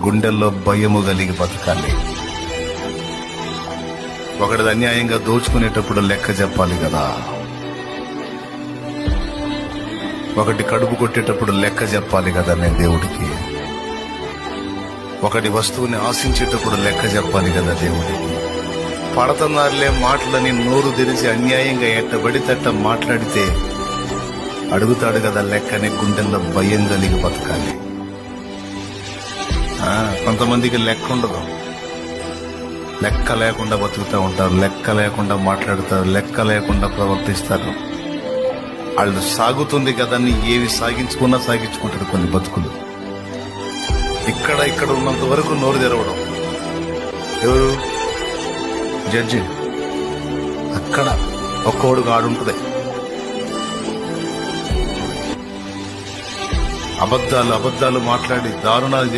గుండెల్లో భయము కలిగి బతకాలి. ఒకటి అన్యాయంగా దోచుకునేటప్పుడు లెక్క చెప్పాలి కదా. ఒకటి కడుపు కొట్టేటప్పుడు లెక్క చెప్పాలి కదా నేను దేవుడికి. ఒకటి వస్తువుని ఆశించేటప్పుడు లెక్క చెప్పాలి కదా దేవుడికి. పడతన్నారులే మాటలని నోరు తెరిచి అన్యాయంగా ఎట్టబడితట్ట మాట్లాడితే అడుగుతాడు కదా లెక్కని. గుండెల్లో భయం కలిగి బతకాలి. కొంతమందికి లెక్క ఉండదు. లెక్క లేకుండా బతుకుతూ ఉంటారు, లెక్క లేకుండా మాట్లాడతారు, లెక్క లేకుండా ప్రవర్తిస్తారు. వాళ్ళు సాగుతుంది కదా అని ఏవి సాగించుకుంటాడు కొన్ని బతుకులు. ఇక్కడ ఉన్నంత వరకు నోరు తెరవడం. ఎవరు? జడ్జి. అక్కడ ఒక్కోడుగా ఆడుంటది. అబద్ధాలు మాట్లాడి దారుణాలు